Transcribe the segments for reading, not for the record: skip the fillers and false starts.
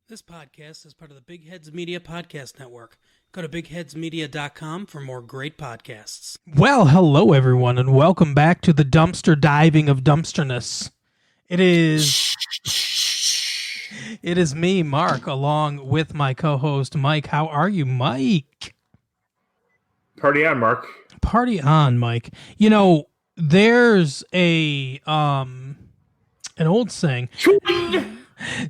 This podcast is part of the Big Heads Media Podcast Network. Go to bigheadsmedia.com for more great podcasts. Well, hello everyone, and welcome back to the dumpster diving of dumpsterness. It is me, Mark, along with my co-host Mike. How are you, Mike? Party on, Mark. Party on, Mike. You know, there's an old saying.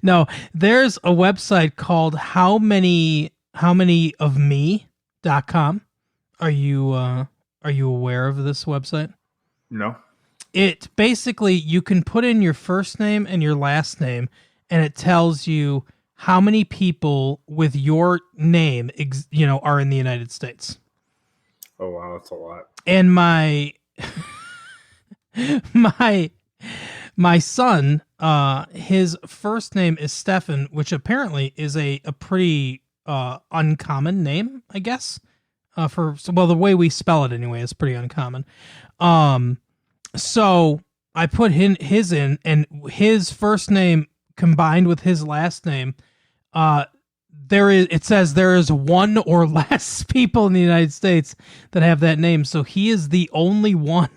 No, there's a website called howmanyofme.com. Are you aware of this website? No. It basically, you can put in your first name and your last name, and it tells you how many people with your name are in the United States. Oh wow, that's a lot. And my son, his first name is Stefan, which apparently is a pretty uncommon name, I guess. The way we spell it anyway is pretty uncommon. So I put his in, and his first name combined with his last name, it says there is one or less people in the United States that have that name. So he is the only one.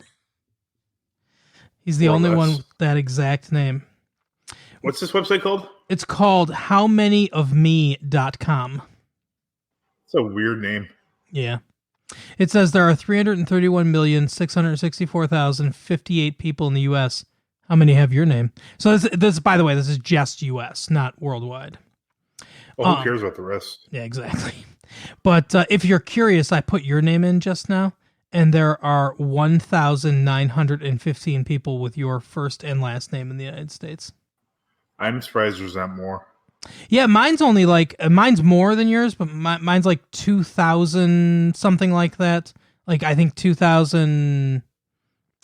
He's the only one with that exact name. What's this website called? It's called howmanyofme.com. It's a weird name. Yeah. It says there are 331,664,058 people in the U.S. How many have your name? So this, by the way, this is just U.S., not worldwide. Well, who cares about the rest? Yeah, exactly. But if you're curious, I put your name in just now. And there are 1,915 people with your first and last name in the United States. I'm surprised there's not more. Yeah, mine's only mine's more than yours, but mine's like 2,000, something like that. Like, I think 2,000,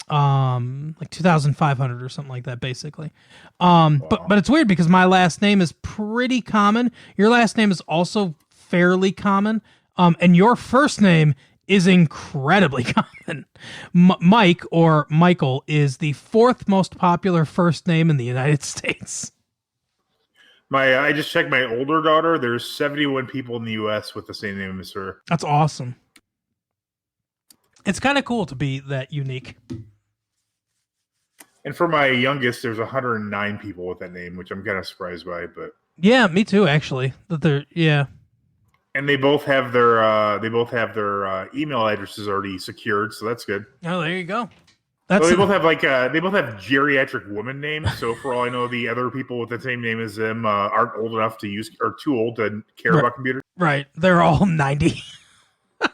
like 2,500 or something like that, basically. Wow. But it's weird because my last name is pretty common. Your last name is also fairly common. And your first name is incredibly common. Mike, or Michael, is the fourth most popular first name in the United States. I just checked my older daughter. There's 71 people in the U.S. with the same name as her. That's awesome. It's kind of cool to be that unique. And for my youngest, there's 109 people with that name, which I'm kind of surprised by. But yeah, me too, actually. And they both have their email addresses already secured, so that's good. Oh, there you go. They both have geriatric woman names. So for all I know, the other people with the same name as them aren't old enough to use or too old to care about computers. Right, they're all 90.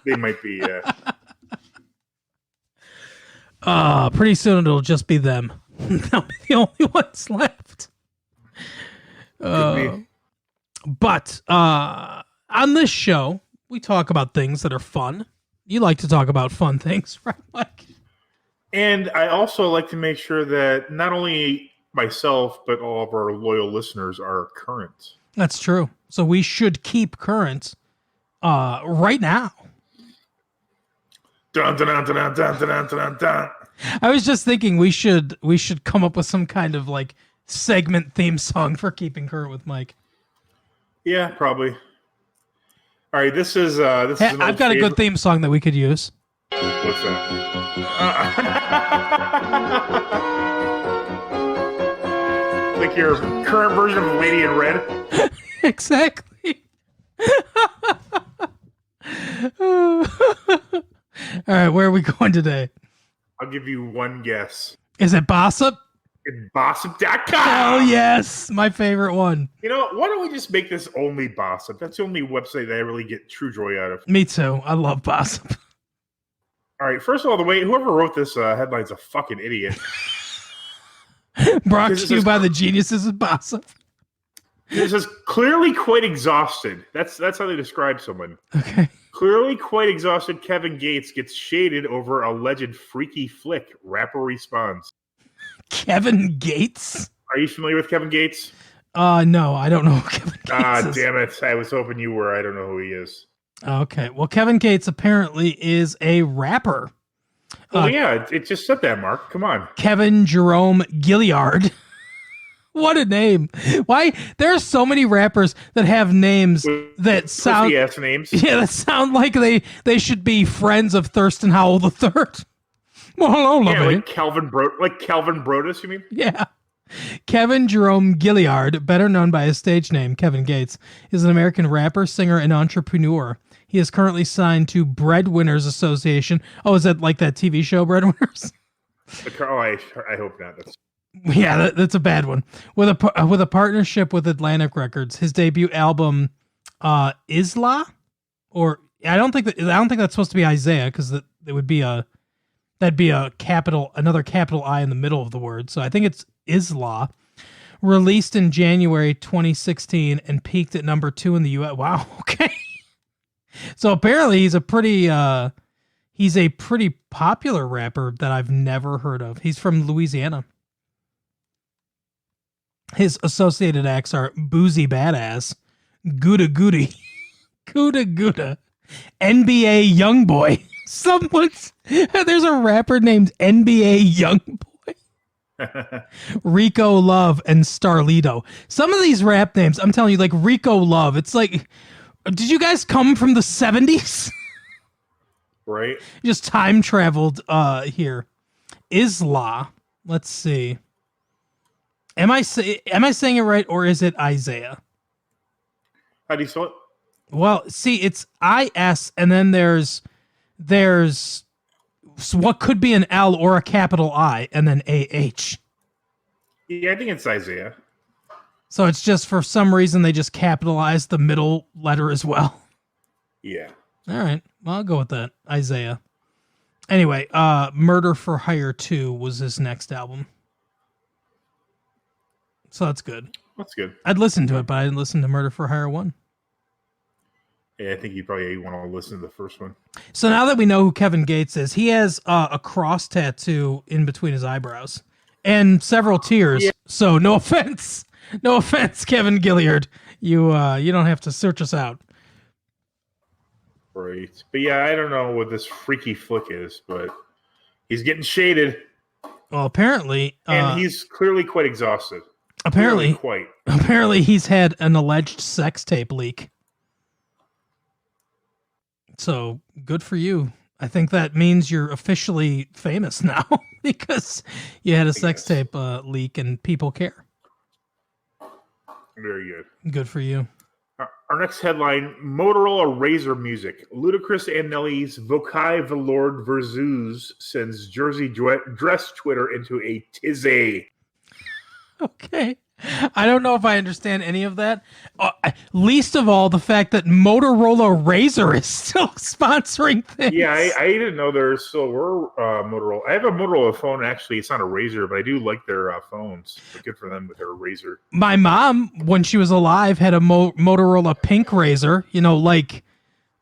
They might be. Pretty soon it'll just be them. They'll be the only ones left. But on this show, we talk about things that are fun. You like to talk about fun things, right, Mike? And I also like to make sure that not only myself, but all of our loyal listeners are current. That's true. So we should keep current right now. Dun, dun, dun, dun, dun, dun, dun, dun. I was just thinking we should come up with some kind of like segment theme song for keeping current with Mike. Yeah, probably. All right, this is I've got a good theme song that we could use. What's that? Like your current version of Lady in Red? Exactly. All right, where are we going today? I'll give you one guess. Is it Bossip? It's Bossip.com. Oh, yes. My favorite one. You know, why don't we just make this only Bossip? That's the only website that I really get true joy out of. Me too. I love Bossip. All right. First of all, whoever wrote this headline's a fucking idiot. Brought to you by the geniuses of Bossip. This is clearly quite exhausted. That's how they describe someone. Okay. Clearly quite exhausted, Kevin Gates gets shaded over alleged freaky flick. Rapper responds. Kevin Gates? Are you familiar with Kevin Gates? No, I don't know who Kevin Gates is. Damn it. I was hoping you were. I don't know who he is. Okay. Well, Kevin Gates apparently is a rapper. Oh, yeah. It just said that, Mark. Come on. Kevin Jerome Gilliard What a name. Why? There are so many rappers that have names that sound... Pussy-ass names. Yeah, that sound like they should be friends of Thurston Howell III. Well, hello, lovey. Like Calvin Brodus, you mean? Yeah. Kevin Jerome Gilliard, better known by his stage name, Kevin Gates, is an American rapper, singer, and entrepreneur. He is currently signed to Breadwinners Association. Oh, is that like that TV show, Breadwinners? Oh, I hope not. Yeah, that's a bad one. With a partnership with Atlantic Records, his debut album, Isla, or I don't think that's supposed to be Isaiah because it would be another capital I in the middle of the word. So I think it's Isla, released in January 2016 and peaked at number 2 in the U.S. Wow. Okay. So apparently he's a pretty popular rapper that I've never heard of. He's from Louisiana. His associated acts are Boozy Badass, Gouda Goody, Gouda Gouda, NBA Youngboy. There's a rapper named NBA Youngboy. Rico Love and Starlito. Some of these rap names, I'm telling you, like Rico Love, it's like, did you guys come from the 70s? Right. Just time traveled here. Isla. Let's see. Am I saying it right, or is it Isaiah? How do you spell it? Well, see, it's IS, and then there's what could be an L or a capital I, and then AH. Yeah, I think it's Isaiah. So it's just for some reason they just capitalized the middle letter as well. Yeah. All right. Well, I'll go with that. Isaiah. Anyway, Murder for Hire 2 was his next album. So that's good. That's good. I'd listen to it, but I didn't listen to Murder for Hire 1. Yeah, I think you probably want to listen to the first one. So now that we know who Kevin Gates is, he has a cross tattoo in between his eyebrows and several tears. Yeah. So no offense, Kevin Gilliard. You don't have to search us out. Right. But yeah, I don't know what this freaky flick is, but he's getting shaded. Well, apparently, and he's clearly quite exhausted. Apparently, he's had an alleged sex tape leak. So good for you. I think that means you're officially famous now because you had a sex tape leak and people care. Very good. Good for you. Our next headline, Motorola Razr Music. Ludacris and Nelly's Vokai Velour Verzuz sends Jersey dress Twitter into a tizzy. Okay. I don't know if I understand any of that. Least of all, the fact that Motorola Razr is still sponsoring things. Yeah, I didn't know there still were Motorola. I have a Motorola phone, actually. It's not a Razr, but I do like their phones. They're good for them with their Razr. My mom, when she was alive, had a Motorola Pink Razr,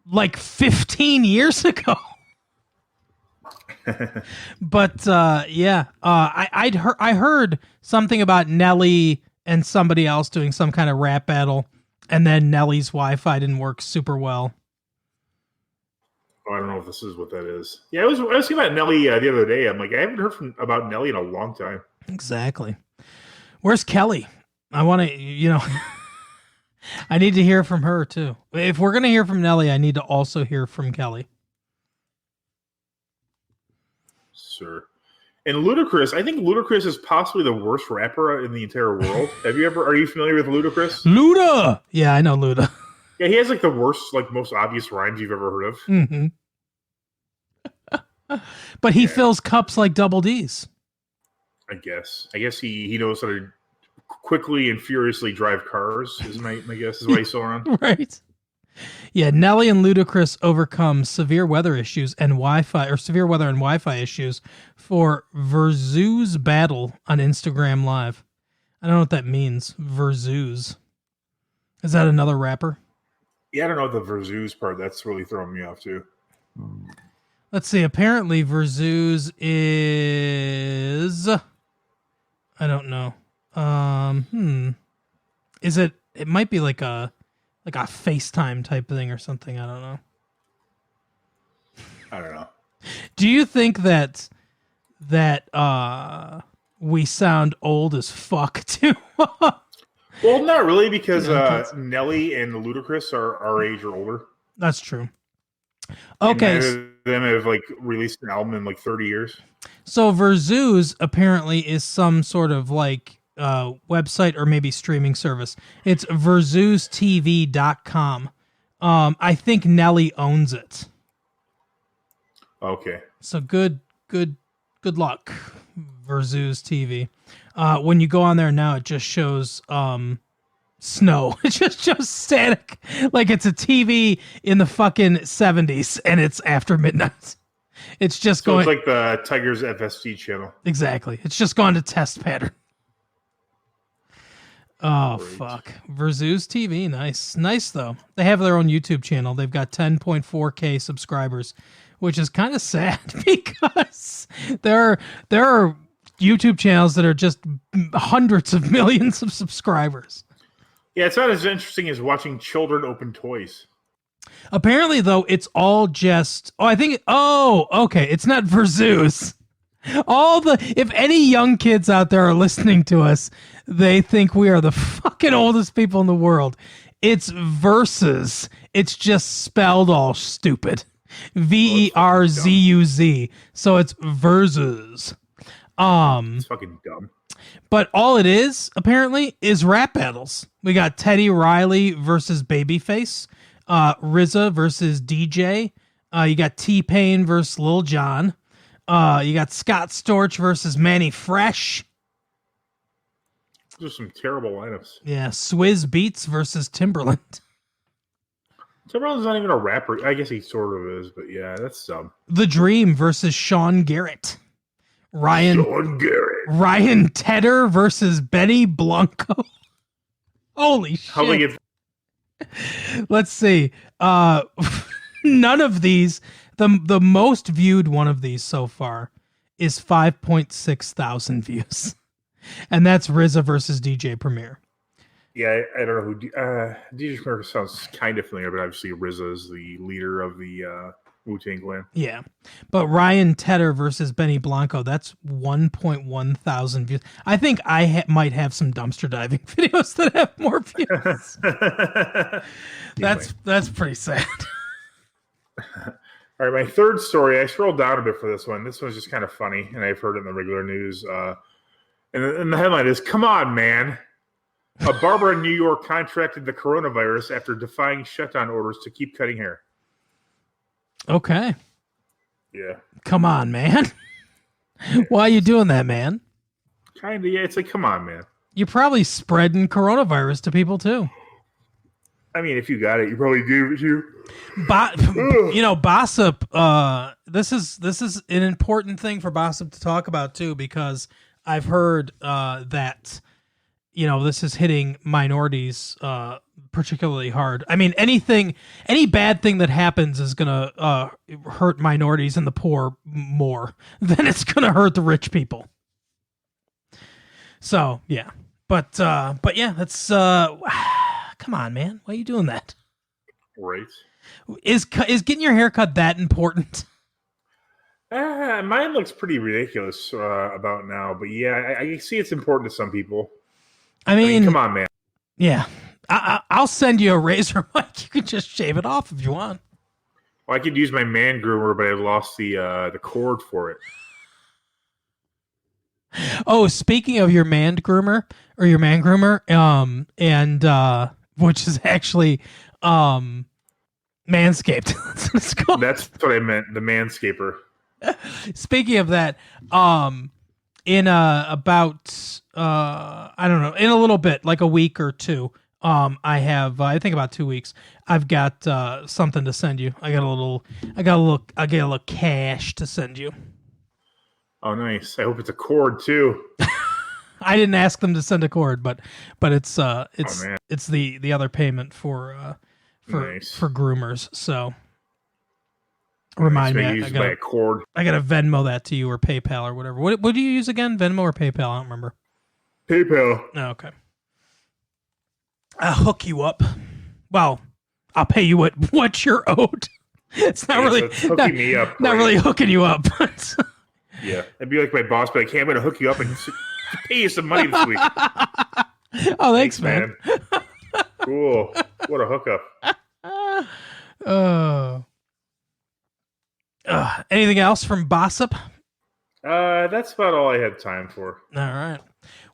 like 15 years ago. But I heard something about Nelly and somebody else doing some kind of rap battle, and then Nelly's Wi-Fi didn't work super well. Oh, I don't know if this is what that is. Yeah, I was thinking about Nelly the other day. I'm like, I haven't heard about Nelly in a long time. Exactly. Where's Kelly? I want to, I need to hear from her too. If we're going to hear from Nelly, I need to also hear from Kelly. Sure. And Ludacris, I think Ludacris is possibly the worst rapper in the entire world. Are you familiar with Ludacris? Luda! Yeah, I know Luda. Yeah, he has like the worst, like most obvious rhymes you've ever heard of. Mm-hmm. But he fills cups like Double D's. I guess he knows how to quickly and furiously drive cars, is my guess, is why he's still around. Right. Yeah, Nelly and Ludacris overcome severe weather issues and severe weather and Wi-Fi issues for Verzuz battle on Instagram Live. I don't know what that means. Verzuz. Is that another rapper? Yeah, I don't know the Verzuz part. That's really throwing me off too. Let's see. Apparently Verzuz is... I don't know. Is it... It might be like a FaceTime type thing or something. I don't know. I don't know. Do you think that we sound old as fuck too. Well, not really, because kids. Nelly and Ludacris are our age or older. That's true. And Okay. neither of them have like released an album in like 30 years. So Verzuz apparently is some sort of like website or maybe streaming service. It's verzuztv.com. I think Nelly owns it. Okay. So good luck, Verzuz TV. When you go on there now, it just shows snow. It just shows static, like it's a TV in the fucking 70s, and it's after midnight. It's just So going. it's like the Tiger's FST channel. Exactly. It's just gone to test pattern. Oh, Great. fuck. Verzuz TV. Nice, though. They have their own YouTube channel. They've got 10.4K subscribers, which is kind of sad because there are YouTube channels that are just hundreds of millions of subscribers. Yeah, it's not as interesting as watching children open toys. Apparently, though, it's all just... okay. It's not Verzuz. If any young kids out there are listening to us, they think we are the fucking oldest people in the world. It's Versus. It's just spelled all stupid. Verzuz. So it's Verzuz. It's fucking dumb. But all it is, apparently, is rap battles. We got Teddy Riley versus Babyface, RZA versus DJ. You got T-Pain versus Lil Jon. You got Scott Storch versus Manny Fresh. Those are some terrible lineups. Yeah, Swizz Beats versus Timberland. Timberland's not even a rapper. I guess he sort of is, but yeah, that's dumb. The Dream versus Sean Garrett. Sean Garrett. Ryan Tedder versus Benny Blanco. Holy shit. How they get... Let's see. None of these, the most viewed one of these so far is 5.6 thousand views. And that's RZA versus DJ Premier. Yeah, I don't know who... DJ Premier sounds kind of familiar, but obviously RZA is the leader of the Wu-Tang Clan. Yeah. But Ryan Tedder versus Benny Blanco, that's 1.1 thousand views. I think I might have some dumpster diving videos that have more views. That's pretty sad. All right, my third story, I scrolled down a bit for this one. This one's just kind of funny, and I've heard it in the regular news. And the headline is, "Come on, man. A barber in New York contracted the coronavirus after defying shutdown orders to keep cutting hair." Okay. Yeah. Come on, man. Why are you doing that, man? Kind of, yeah. It's like, come on, man. You're probably spreading coronavirus to people, too. I mean, if you got it, you probably do. Bossip, this is an important thing for Bossip to talk about, too, because I've heard that, this is hitting minorities particularly hard. I mean, any bad thing that happens is going to hurt minorities and the poor more than it's going to hurt the rich people. So, yeah. But yeah, that's... come on, man. Why are you doing that? Right. Is getting your hair cut that important? Mine looks pretty ridiculous about now, but yeah, I see it's important to some people. I mean, come on, man. Yeah. I'll send you a razor, Mike. You can just shave it off if you want. Well, I could use my man groomer, but I lost the cord for it. Oh, speaking of your man groomer, which is actually Manscaped. That's what it's called. That's what I meant, the Manscaper. Speaking of that, in about I don't know, in a little bit, like a week or two, I think about 2 weeks, I've got something to send you. I get a little cash to send you. Oh, nice. I hope it's a cord too. I didn't ask them to send a cord, but it's man. it's the other payment for groomers. So remind me, I gotta Venmo that to you or PayPal or whatever. What do you use again? Venmo or PayPal? I don't remember. PayPal. Oh, okay. I'll hook you up. Well, I'll pay you what you're owed. It's not really hooking me up. Not really hooking you up. Yeah, it'd be like my boss, but like, hey, I'm going to hook you up and pay you some money this week. Oh, thanks man. Cool. What a hookup. Anything else from Bossip? That's about all I had time for. All right.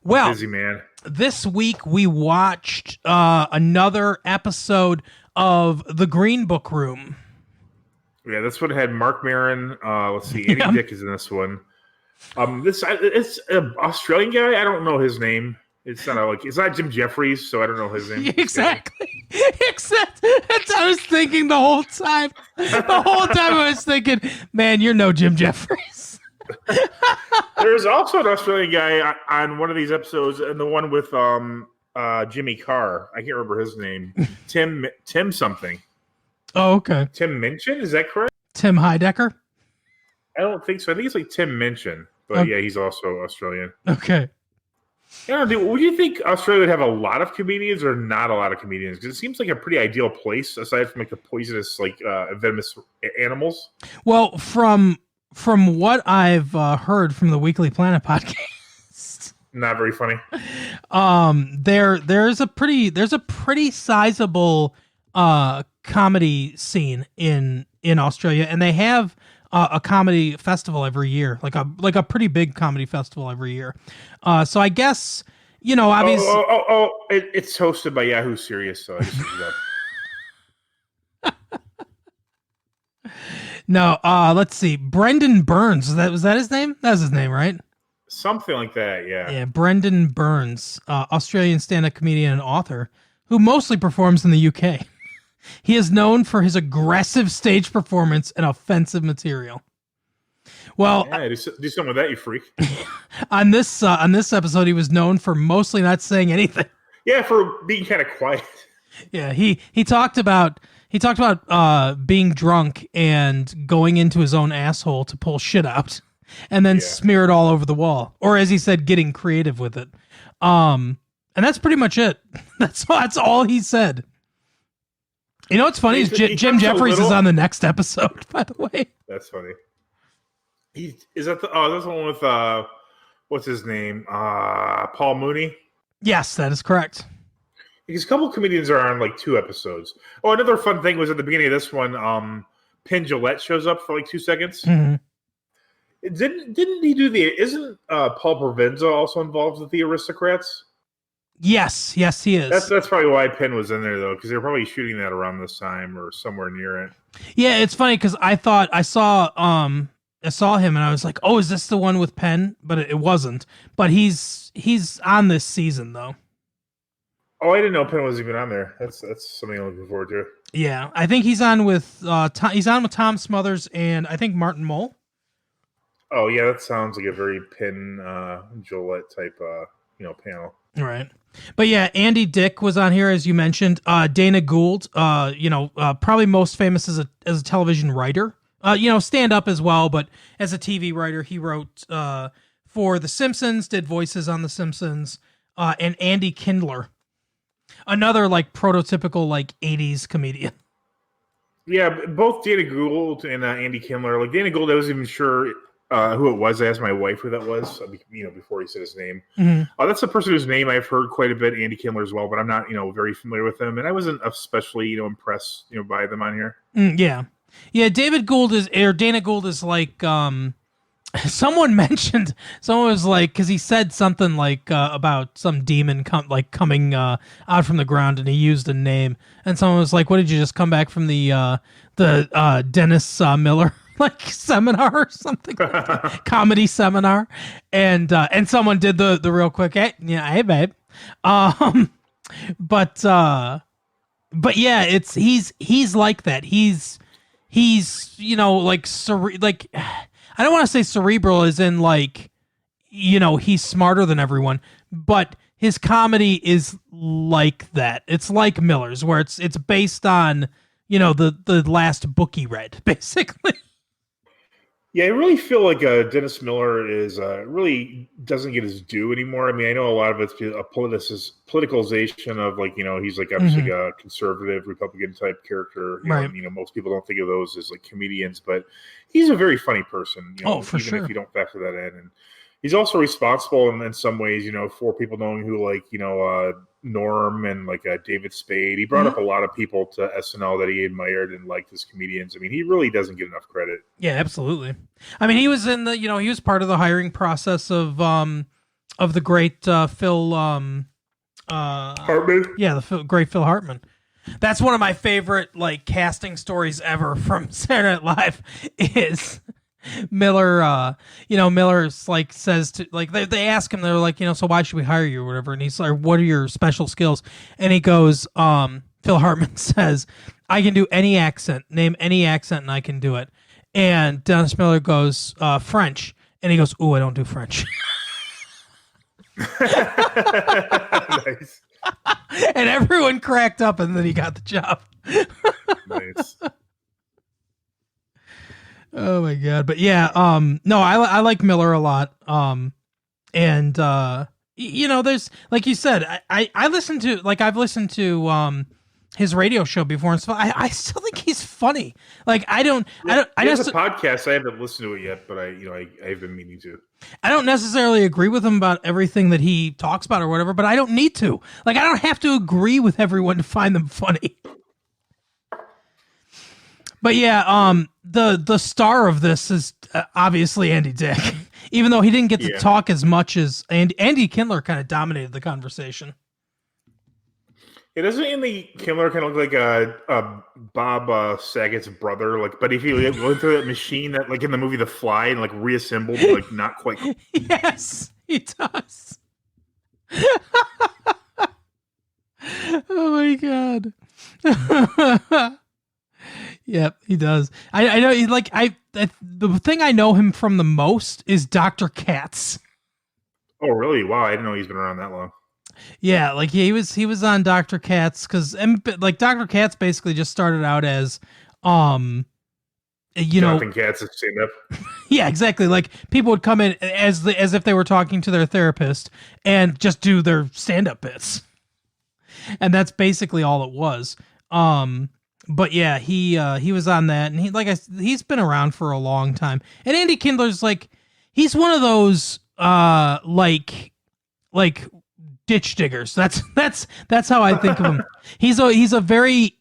Well, busy man. This week we watched another episode of The Green Book Room. Yeah, this one had Mark Maron. Let's see, Andy Dick is in this one. It's an Australian guy. I don't know his name. It's not Jim Jeffries, so I don't know his name. Exactly. Except that's what I was thinking the whole time. The whole time I was thinking, man, you're no Jim Jeffries. There's also an Australian guy on one of these episodes, and the one with Jimmy Carr. I can't remember his name. Tim something. Oh, okay. Tim Minchin, is that correct? Tim Heidecker? I don't think so. I think it's like Tim Minchin, but yeah, he's also Australian. Okay. I don't know. Would you think Australia would have a lot of comedians or not a lot of comedians? Because it seems like a pretty ideal place, aside from like the poisonous, venomous animals. Well, from what I've heard from the Weekly Planet podcast, not very funny. There's a pretty sizable comedy scene in Australia, and they have a comedy festival every year, like a pretty big comedy festival every year. So I guess obviously. It's hosted by Yahoo Serious, so I just that. No, let's see. Brendan Burns. Was that his name? That was his name, right? Something like that, yeah. Yeah, Brendan Burns, Australian stand-up comedian and author, who mostly performs in the UK. He is known for his aggressive stage performance and offensive material. Well, yeah, do something with that, you freak. On this episode, he was known for mostly not saying anything. Yeah, for being kind of quiet. Yeah, he talked about being drunk and going into his own asshole to pull shit out, and then smear it all over the wall, or as he said, getting creative with it. And that's pretty much it. That's all he said. You know what's funny is Jim Jeffries is on the next episode, by the way. That's funny. That's the one with what's his name? Paul Mooney? Yes, that is correct. Because a couple of comedians are on like 2 episodes. Oh, another fun thing was at the beginning of this one, Penn Jillette shows up for like 2 seconds. Mm-hmm. Didn't he do isn't Paul Provenza also involved with the Aristocrats? Yes, he is. That's probably why Penn was in there, though, because they were probably shooting that around this time or somewhere near it. Yeah, it's funny because I thought I saw him and I was like, oh, is this the one with Penn? But it wasn't. But he's on this season though. Oh, I didn't know Penn was even on there. That's something I'm looking forward to. Yeah, I think he's on with Tom Smothers and I think Martin Mull. Oh yeah, that sounds like a very Penn Jillette type panel. Right. But yeah, Andy Dick was on here, as you mentioned. Dana Gould, probably most famous as a television writer. Stand up as well, but as a TV writer, he wrote for The Simpsons, did voices on The Simpsons, and Andy Kindler, another like prototypical like 80s comedian. Yeah, both Dana Gould and Andy Kindler. Like Dana Gould, I wasn't even sure who it was. I asked my wife who that was, before he said his name. Mm-hmm. That's a person whose name I've heard quite a bit, Andy Kindler as well, but I'm not, very familiar with them, and I wasn't especially, impressed, by them on here. Yeah. Dana Gould is like, someone was like, because he said something like about some demon coming out from the ground, and he used a name, and someone was like, "What did you just come back from the Dennis Miller like seminar or something, like comedy seminar?" And someone did the real quick, hey babe, but yeah, he's like that. He's like I don't want to say cerebral as in like, he's smarter than everyone, but his comedy is like that. It's like Miller's, where it's based on, the last book he read, basically. Yeah, I really feel like Dennis Miller is really doesn't get his due anymore. I mean, I know a lot of it's a politicalization of like, he's like obviously a conservative Republican type character. Right. Most people don't think of those as like comedians, but he's a very funny person. For sure. If you don't factor that in, and he's also responsible in some ways, for people knowing who Norm and David Spade. He brought up a lot of people to SNL that he admired and liked as comedians. I mean, he really doesn't get enough credit. Yeah, absolutely. I mean, he was in the, he was part of the hiring process of the great Phil Hartman. Yeah, great Phil Hartman. That's one of my favorite casting stories ever from Saturday Night Live is Miller. Miller says to they ask him, they're like, so why should we hire you or whatever, and he's like, what are your special skills? And he goes, Phil Hartman says, I can do any accent, name any accent, and I can do it. And Dennis Miller goes, French, and he goes, ooh, I don't do French. Nice. And everyone cracked up, and then he got the job. Nice. Oh my god! But yeah, no, I like Miller a lot. And there's, like you said, I listen to, I've listened to his radio show before and stuff. I still think he's funny. I There's a podcast. I haven't listened to it yet, but I have been meaning to. I don't necessarily agree with him about everything that he talks about or whatever, but I don't need to. I don't have to agree with everyone to find them funny. But yeah, the star of this is obviously Andy Dick, even though he didn't get to talk as much as Andy Kindler kind of dominated the conversation. It doesn't Andy Kindler kind of look like Bob Saget's brother, but if you went through that machine that in the movie The Fly and reassembled, not quite. Yes, he does. Oh my god. Yep, he does. I know. The thing I know him from the most is Dr. Katz. Oh, really? Wow, I didn't know he's been around that long. Yeah, he was on Dr. Katz because Dr. Katz basically just started out as Jonathan Katz is stand up. Yeah, exactly. People would come in as if they were talking to their therapist and just do their stand up bits, and that's basically all it was. But yeah, he was on that, and he's been around for a long time. And Andy Kindler's he's one of those ditch diggers. That's how I think of him. He's a very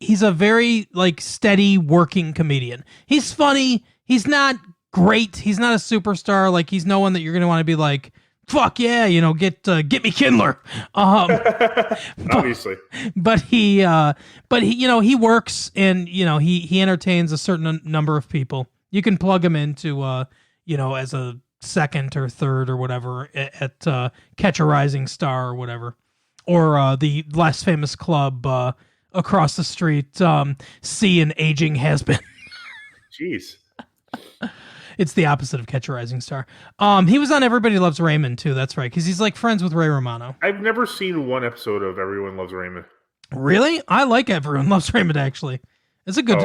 steady working comedian. He's funny. He's not great. He's not a superstar. He's no one that you're gonna want to be fuck yeah, get me Kindler. Obviously. But he works, and he entertains a certain number of people. You can plug him into as a second or third or whatever at Catch a Rising Star or whatever, or the less famous club across the street, See an Aging Has-Been. Jeez. It's the opposite of Catch a Rising Star. He was on Everybody Loves Raymond too. That's right, because he's friends with Ray Romano. I've never seen one episode of Everyone Loves Raymond. Really? I like Everyone Loves Raymond. Actually, it's a good.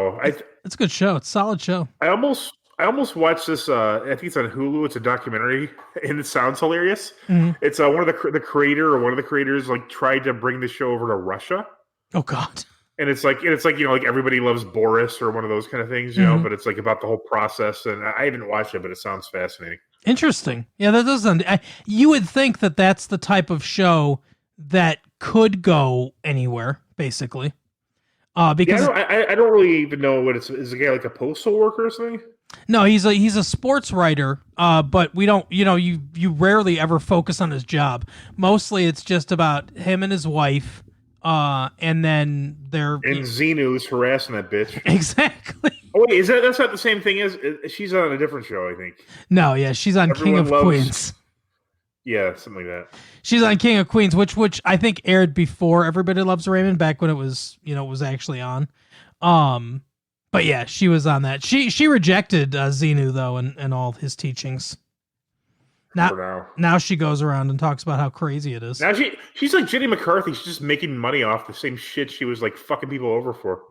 It's a good show. It's a solid show. I almost watched this. I think it's on Hulu. It's a documentary, and it sounds hilarious. Mm-hmm. It's one of the creators tried to bring the show over to Russia. Oh God. And it's Everybody Loves Boris or one of those kind of things, you know, but it's about the whole process. And I haven't watched it, but it sounds fascinating. Interesting. Yeah, that doesn't. You would think that that's the type of show that could go anywhere, basically. Because I don't really even know what it's. Is the guy a postal worker or something? No, he's a sports writer. But we don't. You rarely ever focus on his job. Mostly, it's just about him and his wife. And then they're... And Xenu's harassing that bitch. Exactly. Oh, wait, that's not the same thing as... She's on a different show, I think. No, yeah, she's on King of Queens. Yeah, something like that. She's on King of Queens, which I think aired before Everybody Loves Raymond, back when it was, was actually on. But yeah, she was on that. She rejected Xenu, though, and all his teachings. Now she goes around and talks about how crazy it is. Now she's like Jenny McCarthy. She's just making money off the same shit she was fucking people over for.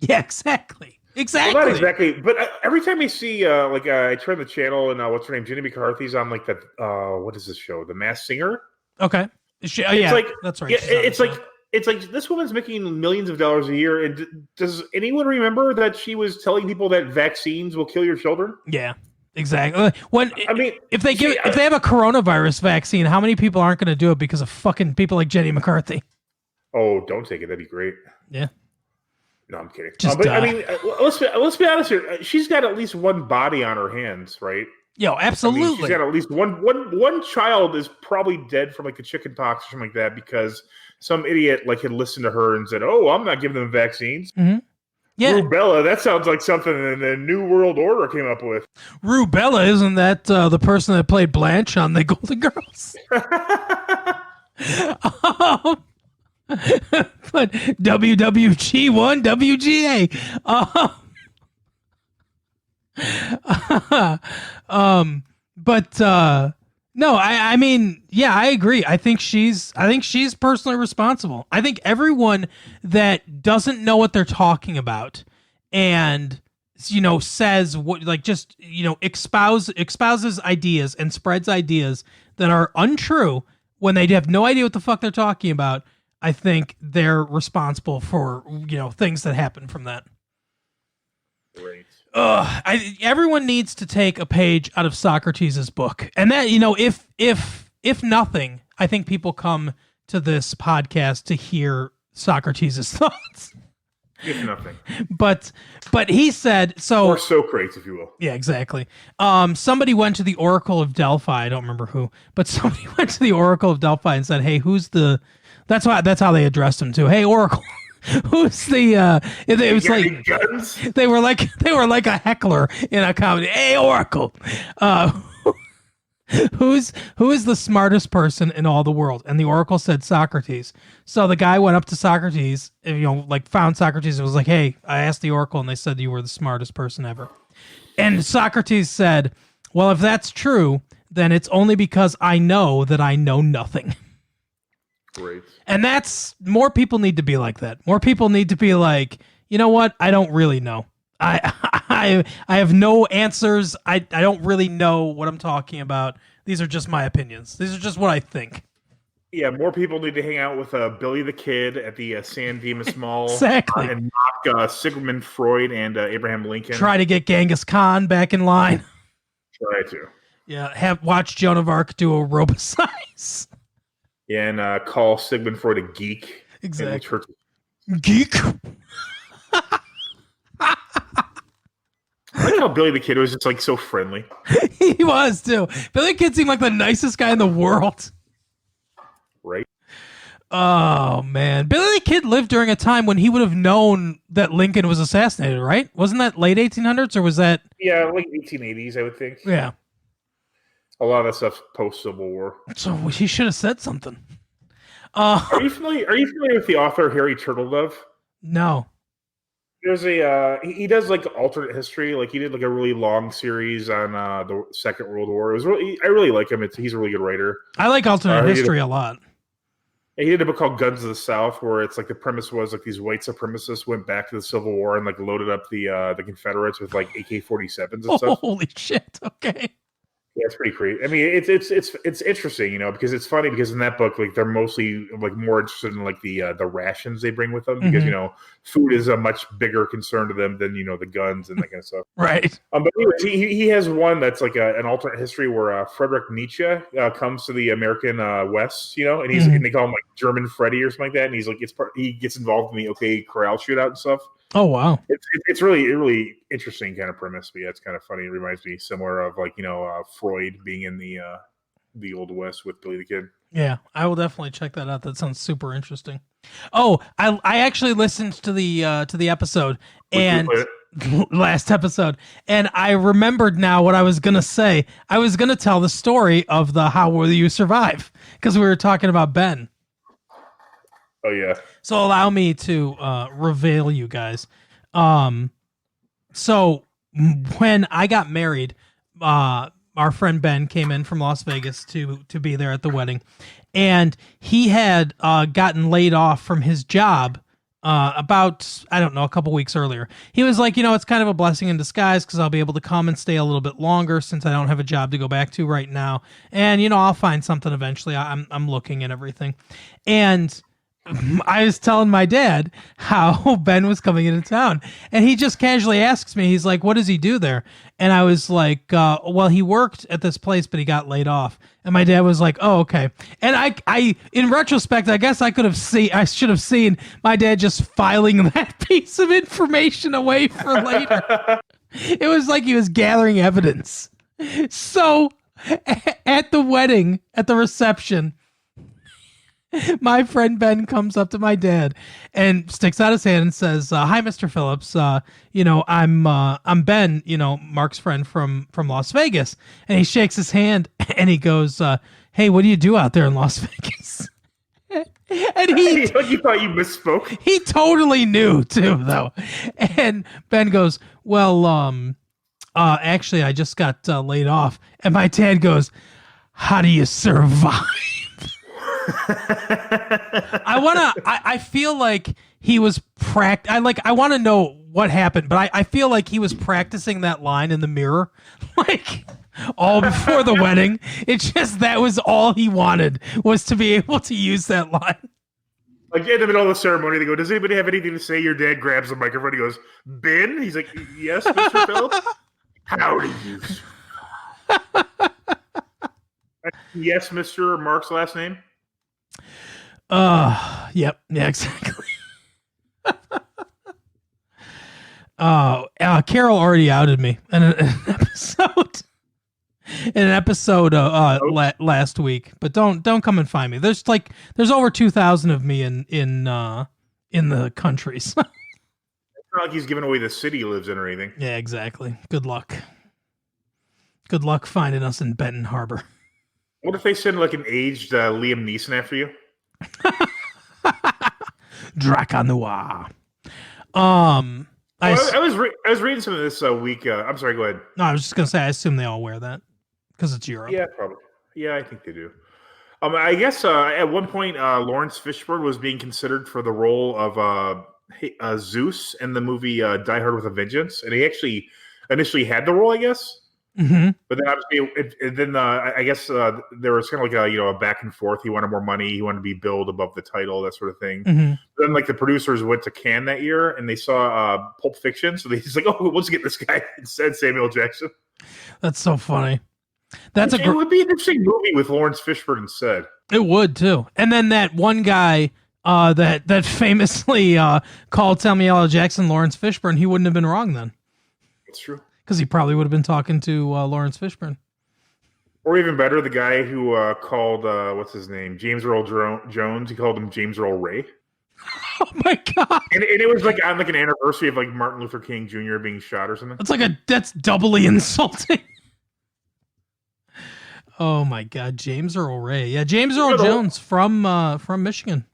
Yeah, exactly. Well, not exactly, but every time I see I turn the channel and what's her name, Jenny McCarthy's on that what is this show, The Masked Singer? Okay, yeah, that's right. Yeah, it's this woman's making millions of dollars a year, and does anyone remember that she was telling people that vaccines will kill your children? Yeah. Exactly. When I mean, if they have a coronavirus vaccine, how many people aren't going to do it because of fucking people like Jenny McCarthy? Oh, don't take it. That'd be great. Yeah. No, I'm kidding. Just but I mean, let's be honest here. She's got at least one body on her hands, right? Yo, absolutely. I mean, she's got at least one child is probably dead from like a chicken pox or something like that because some idiot like had listened to her and said, "Oh, I'm not giving them vaccines." Mm-hmm. Yeah, rubella. That sounds like something the New World Order came up with. Rubella, isn't that the person that played Blanche on the Golden Girls? But WWG1, WGA. No, I mean, yeah, I agree. I think she's personally responsible. I think everyone that doesn't know what they're talking about and says what, like, just espouses ideas and spreads ideas that are untrue when they have no idea what the fuck they're talking about, I think they're responsible for things that happen from that. Right. Everyone needs to take a page out of Socrates' book, and that if nothing, I think people come to this podcast to hear Socrates' thoughts. If nothing, but he said so. Or Socrates, if you will. Yeah, exactly. Somebody went to the Oracle of Delphi. I don't remember who, but somebody went to the Oracle of Delphi and said, "Hey, who's the?" That's how they addressed him too. Hey, Oracle. Who's the? It was like guns? they were like a heckler in a comedy. Hey, Oracle, who is the smartest person in all the world? And the Oracle said Socrates. So the guy went up to Socrates, found Socrates and was like, "Hey, I asked the Oracle, and they said you were the smartest person ever." And Socrates said, "Well, if that's true, then it's only because I know that I know nothing." Great. And more people need to be like that. More people need to be like, you know what? I don't really know. I have no answers. I don't really know what I'm talking about. These are just my opinions. These are just what I think. Yeah, more people need to hang out with Billy the Kid at the San Dimas Mall. Exactly. And mock Sigmund Freud and Abraham Lincoln. Try to get Genghis Khan back in line. Try to. Yeah, watch Joan of Arc do a robosize. Yeah, and call Sigmund Freud a geek. Exactly. Geek? I like how Billy the Kid was just like so friendly. He was too. Billy the Kid seemed like the nicest guy in the world. Right. Oh man. Billy the Kid lived during a time when he would have known that Lincoln was assassinated, right? Wasn't that late 1800s or was that? Yeah, like 1880s, I would think. Yeah. A lot of that stuff's post-Civil War. So he should have said something. Are you familiar with the author Harry Turtledove? No. There's he does like alternate history. Like he did like a really long series on the Second World War. It was I really like him. He's a really good writer. I like alternate history a lot. He did a book called Guns of the South, where it's like the premise was like these white supremacists went back to the Civil War and like loaded up the Confederates with like AK-47s and stuff. Holy shit! Okay. Yeah, it's pretty crazy. I mean, it's interesting, because it's funny because in that book, like they're mostly like more interested in like the rations they bring with them because food is a much bigger concern to them than the guns and that kind of stuff. Right. But anyways, he has one that's like an alternate history where Friedrich Nietzsche comes to the American West, and he's and they call him like German Freddy or something like that, and he's like he gets involved in the OK Corral shootout and stuff. Oh wow! It's really interesting kind of premise, but yeah, it's kind of funny. It reminds me similar of like Freud being in the Old West with Billy the Kid. Yeah, I will definitely check that out. That sounds super interesting. Oh, I actually listened to the episode and last episode, and I remembered now what I was gonna say. I was gonna tell the story of the How Will You Survive because we were talking about Ben. Oh yeah. So allow me to reveal you guys. So when I got married, our friend Ben came in from Las Vegas to be there at the wedding, and he had gotten laid off from his job about, I don't know, a couple weeks earlier. He was like, it's kind of a blessing in disguise because I'll be able to come and stay a little bit longer since I don't have a job to go back to right now, and I'll find something eventually. I'm looking at everything, and I was telling my dad how Ben was coming into town, and he just casually asks me, he's like, what does he do there? And I was like, well, he worked at this place, but he got laid off. And my dad was like, oh, okay. And I in retrospect, I guess I should have seen my dad just filing that piece of information away for later. It was like he was gathering evidence. So at the wedding, at the reception, my friend Ben comes up to my dad and sticks out his hand and says, "Hi, Mr. Phillips. I'm Ben. Mark's friend from Las Vegas." And he shakes his hand and he goes, "Hey, what do you do out there in Las Vegas?" And you thought you misspoke. He totally knew too, though. And Ben goes, "Well, actually, I just got laid off." And my dad goes, "How do you survive?" I feel like he was I want to know what happened, but I feel like he was practicing that line in the mirror, like all before the wedding. It's just, that was all he wanted, was to be able to use that line. Like in the middle of the ceremony, they go, "Does anybody have anything to say?" Your dad grabs the microphone. He goes, "Ben?" He's like, "Yes, Mr. Phillips." "How do you?" Yes, Mr. Mark's last name. Yep. Yeah, exactly. Carol already outed me in an episode last week, but don't come and find me. There's over 2,000 of me in the country. So. It's not like he's giving away the city he lives in or anything. Yeah, exactly. Good luck finding us in Benton Harbor. What if they send like an aged Liam Neeson after you? Draca Noir. I was reading some of this week. I'm sorry. Go ahead. No, I was just gonna say, I assume they all wear that because it's Europe. Yeah, probably. Yeah, I think they do. I guess at one point, Lawrence Fishburne was being considered for the role of Zeus in the movie Die Hard with a Vengeance, and he actually initially had the role, I guess. Mm-hmm. But then obviously, I guess there was kind of like a back and forth. He wanted more money. He wanted to be billed above the title, that sort of thing. Mm-hmm. Then like the producers went to Cannes that year and they saw Pulp Fiction, so he's like, "Oh, let's get this guy instead, Samuel Jackson." That's so funny. It would be an interesting movie with Lawrence Fishburne instead. It would too. And then that one guy that famously called Samuel L. Jackson Lawrence Fishburne, he wouldn't have been wrong then. It's true. Because he probably would have been talking to Lawrence Fishburne. Or even better, the guy who called, what's his name? James Earl Jones. He called him James Earl Ray. Oh my God. And it was like on like an anniversary of like Martin Luther King Jr. being shot or something. That's doubly insulting. Oh my God. James Earl Ray. Yeah, James Earl Jones from Michigan.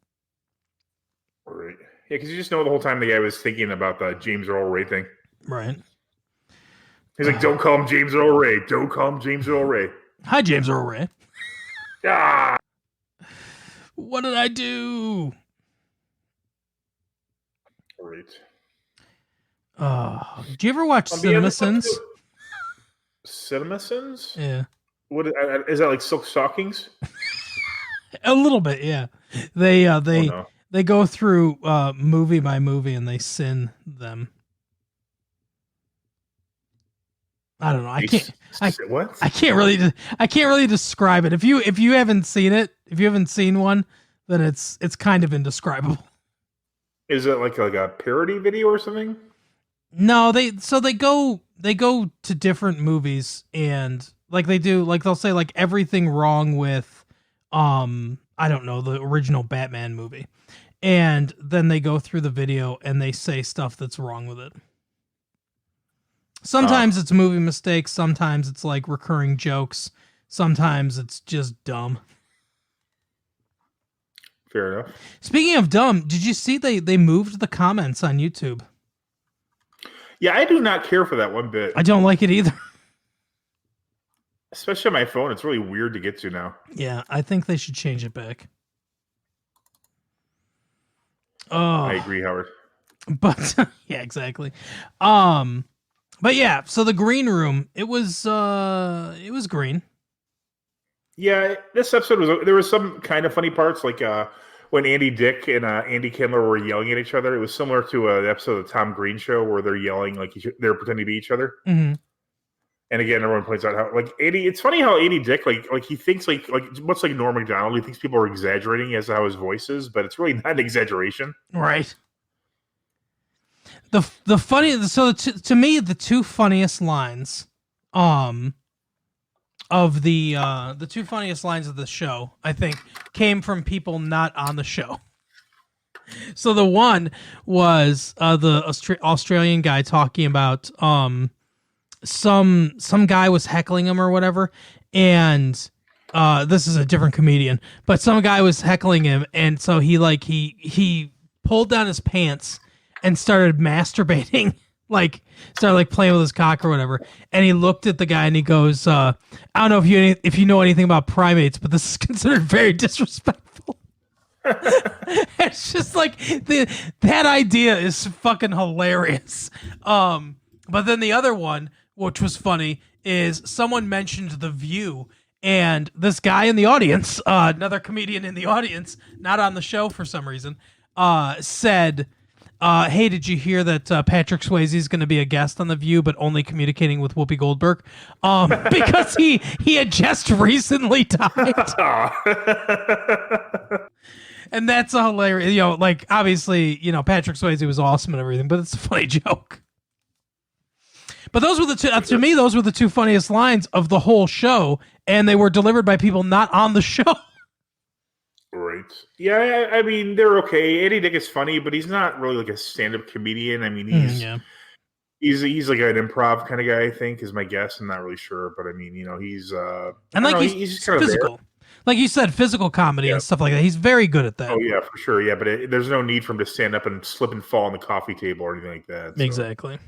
Right. Yeah, because you just know the whole time the guy was thinking about the James Earl Ray thing. Right. He's like, "Don't call him James Earl Ray. Don't call him James Earl Ray." Hi, James Earl Ray. Ah. What did I do? Right. Do you ever watch CinemaSins? CinemaSins? Yeah. What is that, like silk stockings? A little bit, yeah. They go through movie by movie and they sin them. I don't know. I can't really describe it. If you haven't seen it, if you haven't seen one, then it's kind of indescribable. Is it like a parody video or something? No, they go to different movies and like they'll say like everything wrong with I don't know, the original Batman movie. And then they go through the video and they say stuff that's wrong with it. Sometimes it's movie mistakes, sometimes it's like recurring jokes, sometimes it's just dumb. Fair enough. Speaking of dumb, did you see they moved the comments on YouTube? Yeah, I do not care for that one bit. I don't like it either. Especially on my phone, it's really weird to get to now. Yeah, I think they should change it back. Oh, I agree, Howard. But yeah, exactly. But yeah, so the green room, it was green. Yeah, this episode there was some kind of funny parts, like when Andy Dick and Andy Kindler were yelling at each other. It was similar to an episode of the Tom Green Show where they're yelling like they're pretending to be each other. Mm-hmm. And again, everyone points out how like Andy. It's funny how Andy Dick like he thinks like much like Norm Macdonald. He thinks people are exaggerating as to how his voice is, but it's really not an exaggeration. Right. The funny to me the two funniest lines, of the two funniest lines of the show I think came from people not on the show. So the one was the Australian guy talking about some guy was heckling him or whatever, and this is a different comedian, but some guy was heckling him, and so he pulled down his pants and started masturbating, started playing with his cock or whatever, and he looked at the guy and he goes, I don't know if you know anything about primates, but this is considered very disrespectful. It's just like that idea is fucking hilarious. But then the other one, which was funny, is someone mentioned The View, and this guy in the audience, another comedian in the audience, not on the show for some reason, said, hey, did you hear that Patrick Swayze is going to be a guest on The View, but only communicating with Whoopi Goldberg? Because he had just recently died. And that's a hilarious, obviously, Patrick Swayze was awesome and everything, but it's a funny joke. But those were the two, to me, those were the two funniest lines of the whole show, and they were delivered by people not on the show. Right. Yeah, I mean, they're okay. Andy Dick is funny, but he's not really like a stand-up comedian. I mean, he's like an improv kind of guy, I think, is my guess. I'm not really sure, but I mean, he's he's just kind physical. Like you said, physical comedy and stuff like that. He's very good at that. Oh, yeah, for sure. Yeah, but there's no need for him to stand up and slip and fall on the coffee table or anything like that. So. Exactly.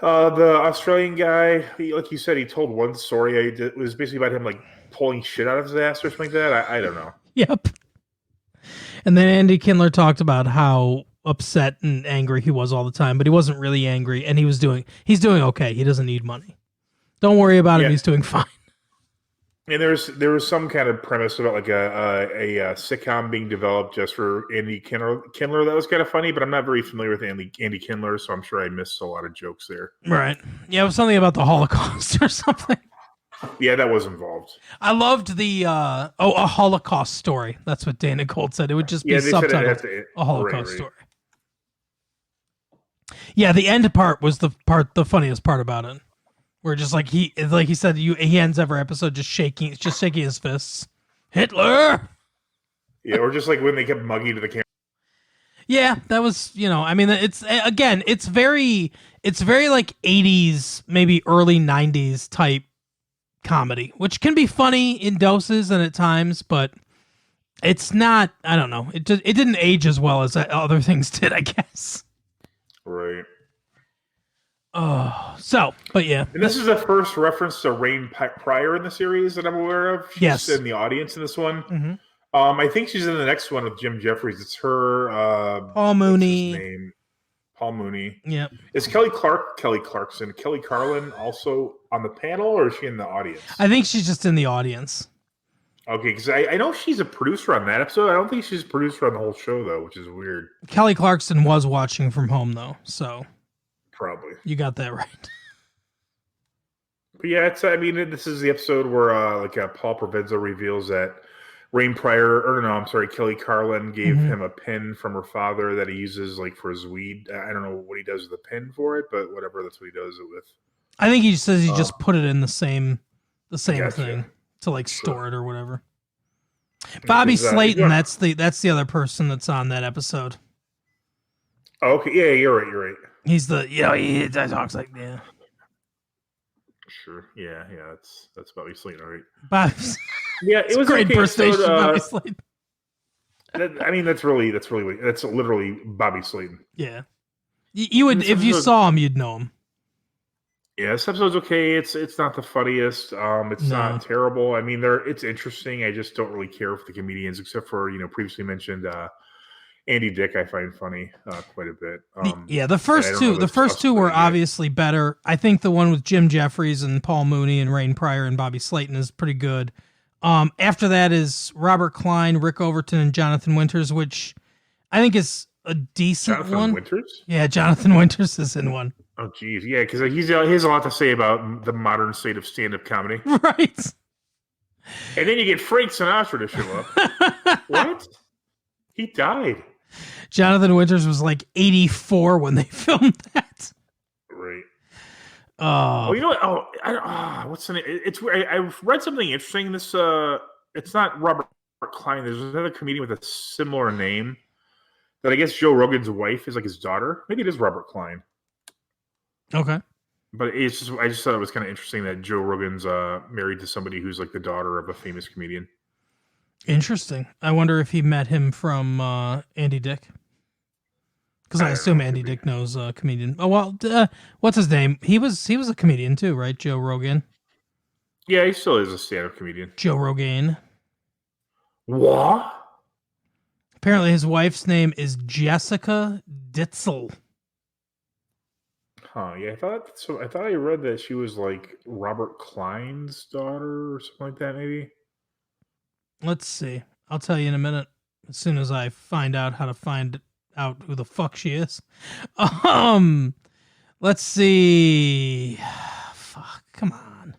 The Australian guy, like you said, he told one story. It was basically about him pulling shit out of his ass or something like that. I don't know. Yep. And then Andy Kindler talked about how upset and angry he was all the time, but he wasn't really angry, and he's doing okay. He doesn't need money. Don't worry about him. He's doing fine. And there was some kind of premise about a sitcom being developed just for Andy Kindler that was kind of funny, but I'm not very familiar with Andy Kindler, so I'm sure I missed a lot of jokes there. Right. Yeah, it was something about the Holocaust or something. Yeah, that was involved. I loved the a Holocaust story. That's what Dana Gould said. It would just be subtitled a Holocaust story. Yeah, the end part was the funniest part about it. Where just like he said, he ends every episode just shaking his fists. Hitler. Yeah, or just like when they kept mugging to the camera. Yeah, that was I mean it's very like 80s, maybe early 90s type comedy, which can be funny in doses and at times, but it's not. I don't know. It didn't age as well as other things did, I guess. Right. Oh, but yeah. And this is the first reference to Rain Pryor in the series that I'm aware of. She's in the audience in this one. Mm-hmm. I think she's in the next one with Jim Jeffries. It's her. Paul Mooney. What's his name? Paul Mooney. Yep. Is Kelly Clarkson, Kelly Carlin also on the panel, or is she in the audience? I think she's just in the audience. Okay, because I know she's a producer on that episode. I don't think she's a producer on the whole show, though, which is weird. Kelly Clarkson was watching from home, though, so... Probably. You got that right. But yeah, this is the episode where Paul Provenza reveals that Kelly Carlin gave him a pin from her father that he uses for his weed. I don't know what he does with the pin for it, but whatever, that's what he does it with. I think he says he just put it in the same thing to store it or whatever. Bobby Slayton, that's the other person that's on that episode. Oh, okay, yeah, you're right. He's he talks like Sure, yeah, that's Bobby Slayton, right? Yeah, it was a great impersonation of Bobby Slayton. That's literally Bobby Slayton. Yeah, you would if you saw him, you'd know him. Yeah, this episode's okay. It's not the funniest. It's not terrible. I mean, it's interesting. I just don't really care for the comedians, except for previously mentioned Andy Dick. I find funny quite a bit. The first two were obviously better. I think the one with Jim Jeffries and Paul Mooney and Rain Pryor and Bobby Slayton is pretty good. After that is Robert Klein, Rick Overton, and Jonathan Winters, which I think is a decent Jonathan one. Winters? Yeah, Jonathan Winters is in one. Oh, geez. Yeah, because he has a lot to say about the modern state of stand-up comedy. Right. And then you get Frank Sinatra to show up. What? He died. Jonathan Winters was like 84 when they filmed that. Right. Oh, you know what? What's the name? It's I read something interesting. This it's not Robert Klein. There's another comedian with a similar name that I guess Joe Rogan's wife is like his daughter. Maybe it is Robert Klein. Okay. But I just thought it was kind of interesting that Joe Rogan's married to somebody who's like the daughter of a famous comedian. Interesting. I wonder if he met him from Andy Dick. Because I assume Andy Dick knows a comedian. Oh well, what's his name? He was a comedian too, right? Joe Rogan. Yeah, he still is a stand-up comedian. Joe Rogan. What? Apparently, his wife's name is Jessica Ditzel. Huh? Yeah, I thought I read that she was like Robert Klein's daughter or something like that. Maybe. Let's see. I'll tell you in a minute. As soon as I find out how to find out who the fuck she is. Let's see. Fuck. Come on.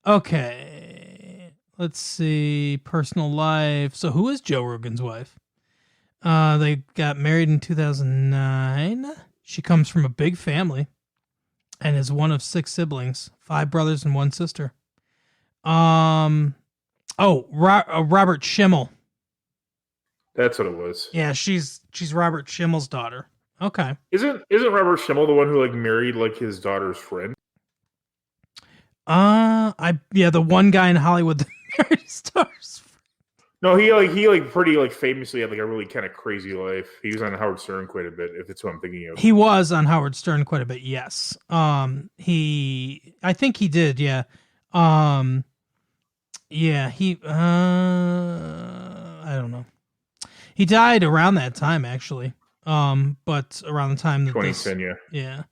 Okay. Let's see. Personal life. So who is Joe Rogan's wife? They got married in 2009. She comes from a big family and is one of 6 siblings, 5 brothers and 1 sister. Robert Schimmel. That's what it was. Yeah, she's Robert Schimmel's daughter. Okay. Isn't Robert Schimmel the one who like married like his daughter's friend? The one guy in Hollywood that married his daughter's friend. No, he pretty famously had like a really kind of crazy life. He was on Howard Stern quite a bit, if it's what I'm thinking of. He was on Howard Stern quite a bit, yes. I think he did, yeah. I don't know. He died around that time, actually. But around the time that 2010, yeah.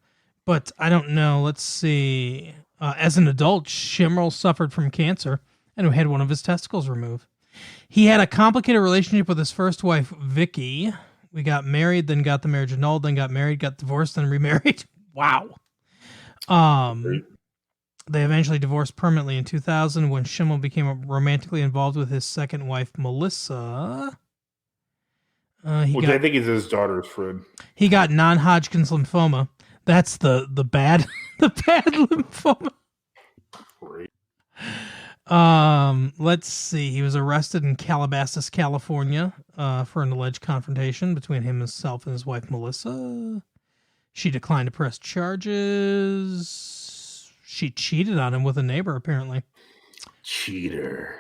But I don't know. Let's see. As an adult, Schimmel suffered from cancer and had one of his testicles removed. He had a complicated relationship with his first wife, Vicky. We got married, then got the marriage annulled, then got married, got divorced, then remarried. Wow. They eventually divorced permanently in 2000 when Schimmel became romantically involved with his second wife, Melissa. I think is his daughter's friend. He got non-Hodgkin's lymphoma. That's the bad the bad lymphoma. Great. Let's see. He was arrested in Calabasas, California, for an alleged confrontation between himself and his wife, Melissa. She declined to press charges. She cheated on him with a neighbor, apparently. Cheater.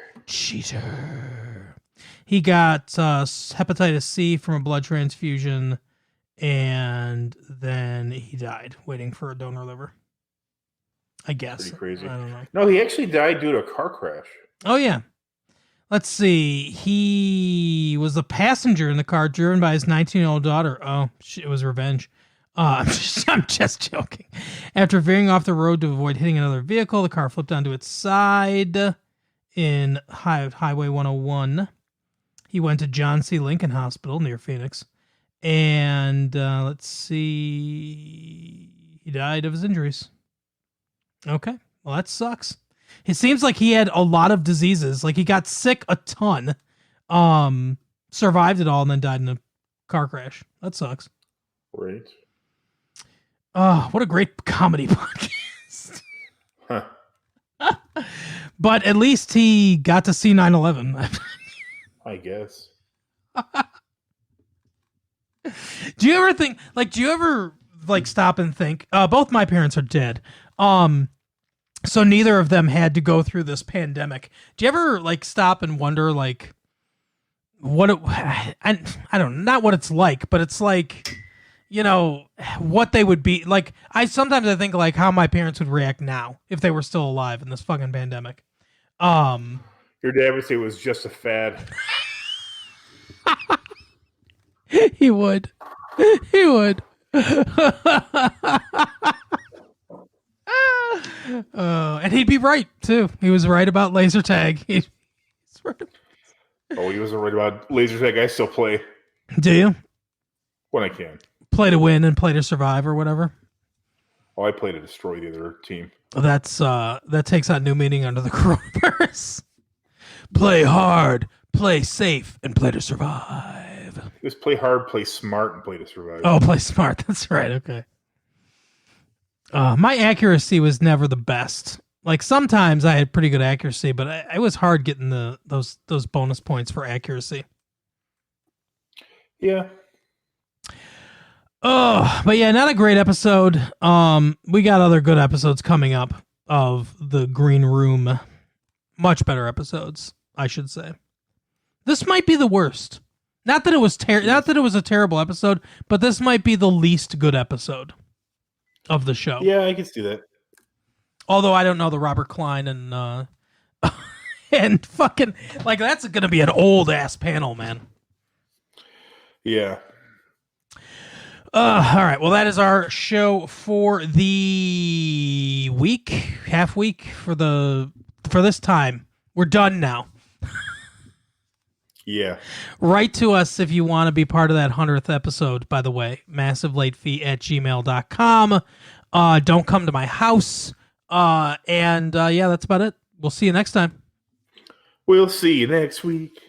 He got hepatitis C from a blood transfusion, and then he died waiting for a donor liver. I guess. Pretty crazy. I don't know. No, he actually died due to a car crash. Oh, yeah. Let's see. He was a passenger in the car driven by his 19-year-old daughter. Oh, it was revenge. I'm just joking. After veering off the road to avoid hitting another vehicle, the car flipped onto its side in Highway 101. He went to John C. Lincoln Hospital near Phoenix. And let's see. He died of his injuries. Okay. Well, that sucks. It seems like he had a lot of diseases. Like he got sick a ton, survived it all, and then died in a car crash. That sucks. Right. Oh, what a great comedy podcast. Huh. But at least he got to see 9/11. I guess. Do you ever stop and think, both my parents are dead. So neither of them had to go through this pandemic. Do you ever stop and wonder what I don't know, not what it's like, but it's like, what they would be like. Sometimes I think how my parents would react now if they were still alive in this fucking pandemic. Your dad would say it was just a fad. He would. And he'd be right too. He was right about laser tag. He's Oh, he wasn't worried about laser tag. I still play Do you when I can. play to win and play to survive or whatever? Oh, I play to destroy the other team. That takes on new meaning under the coronavirus. Play hard, play safe, and play to survive. Just play hard, play smart, and play to survive. Oh, play smart. That's right. Okay. My accuracy was never the best. Like sometimes I had pretty good accuracy, but I was hard getting those bonus points for accuracy. Yeah. Oh, but yeah, not a great episode. We got other good episodes coming up of the Green Room. Much better episodes, I should say. This might be the worst. Not that it was not that it was a terrible episode, but this might be the least good episode of the show. Yeah, I can see that. Although I don't know the Robert Klein and and fucking like that's going to be an old ass panel, man. Yeah. All right. Well, that is our show for the week, half week for this time. We're done now. Yeah. Write to us if you want to be part of that 100th episode, by the way. MassiveLateFee@gmail.com. Don't come to my house. Yeah, that's about it. We'll see you next time. We'll see you next week.